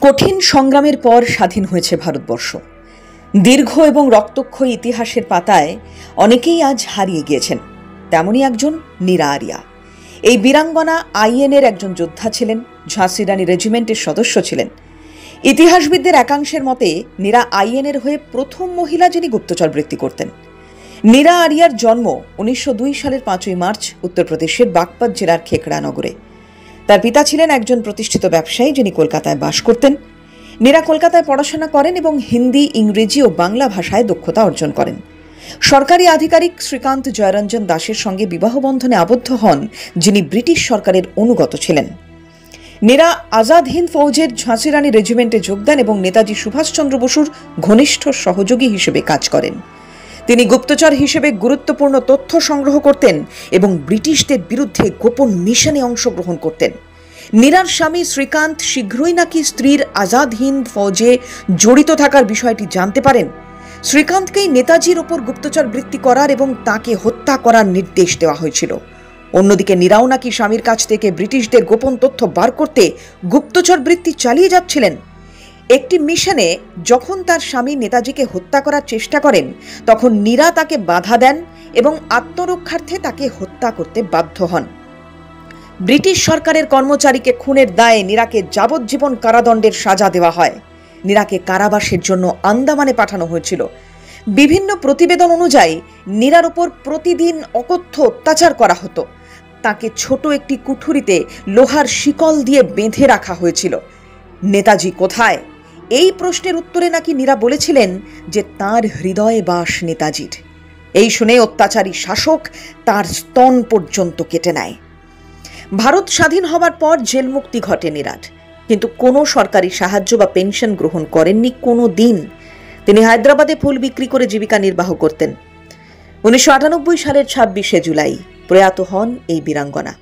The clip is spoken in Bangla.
কঠিন সংগ্রামের পর স্বাধীন হয়েছে ভারতবর্ষ। দীর্ঘ এবং রক্তক্ষয়ী ইতিহাসের পাতায় অনেকেই আজ হারিয়ে গিয়েছেন। তেমনই একজন নীরা আরিয়া। এই বীরাঙ্গনা আইএনএর একজন যোদ্ধা ছিলেন, ঝাঁসি রানী রেজিমেন্টের সদস্য ছিলেন। ইতিহাসবিদদের একাংশের মতে নীরা আইএনএর হয়ে প্রথম মহিলা যিনি গুপ্তচর বৃত্তি করতেন। নীরা আরিয়ার জন্ম 1902 সালের 5ই মার্চ উত্তরপ্রদেশের বাগপত জেলার খেকড়া নগরে। তার পিতা ছিলেন একজন প্রতিষ্ঠিত ব্যবসায়ী যিনি কলকাতায় বাস করতেন। নীরা কলকাতায় পড়াশোনা করেন এবং হিন্দি, ইংরেজি ও বাংলা ভাষায় দক্ষতা অর্জন করেন। সরকারি আধিকারিক শ্রীকান্ত জয়রঞ্জন দাসের সঙ্গে বিবাহ বন্ধনে আবদ্ধ হন, যিনি ব্রিটিশ সরকারের অনুগত ছিলেন। নীরা আজাদ হিন্দ ফৌজের ঝাঁসি রানী রেজিমেন্টে যোগ দেন এবং নেতাজি সুভাষচন্দ্র বসুর ঘনিষ্ঠ সহযোগী হিসেবে কাজ করেন। তিনি গুপ্তচর হিসেবে গুরুত্বপূর্ণ তথ্য সংগ্রহ করতেন এবং ব্রিটিশদের বিরুদ্ধে গোপন মিশনে অংশগ্রহণ করতেন। নীরার স্বামী শ্রীকান্ত শীঘ্রই নাকি স্ত্রীর আজাদ হিন্দ ফৌজে জড়িত থাকার বিষয়টি জানতে পারেন। শ্রীকান্তকেই নেতাজির ওপর গুপ্তচর বৃত্তি করার এবং তাকে হত্যা করার নির্দেশ দেওয়া হয়েছিল। অন্যদিকে নীরাও নাকি স্বামীর কাছ থেকে ব্রিটিশদের গোপন তথ্য বার করতে গুপ্তচর বৃত্তি চালিয়ে যাচ্ছিলেন। একটি মিশনে যখন তার স্বামী নেতাজিকে হত্যা করার চেষ্টা করেন, তখন নীরা তাকে বাধা দেন এবং আত্মরক্ষার্থে তাকে হত্যা করতে বাধ্য হন। ব্রিটিশ সরকারের কর্মচারীকে খুনের দায়ে নীরাকে যাবজ্জীবন কারাদণ্ডের সাজা দেওয়া হয়। নীরাকে কারাবাসের জন্য আন্দামানে পাঠানো হয়েছিল। বিভিন্ন প্রতিবেদন অনুযায়ী নীরার উপর প্রতিদিন অকথ্য অত্যাচার করা হতো। তাকে ছোট একটি কুঠুরিতে লোহার শিকল দিয়ে বেঁধে রাখা হয়েছিল। নেতাজি কোথায়? এই প্রশ্নের উত্তরে নাকি নীরা বলেছিলেন যে তার হৃদয়ে বাস নেতাজির। এই শুনে অত্যাচারী শাসক তার স্তন পর্যন্ত কেটে নেয়। ভারত স্বাধীন হবার পর জেল মুক্তি ঘটে নীরার, কিন্তু কোনো সরকারি সাহায্য বা পেনশন গ্রহণ করেননি কোনো দিন। তিনি হায়দ্রাবাদে ফুল বিক্রি করে জীবিকা নির্বাহ করতেন। 1998 সালের 26শে জুলাই প্রয়াত হন এই বীরাঙ্গনা।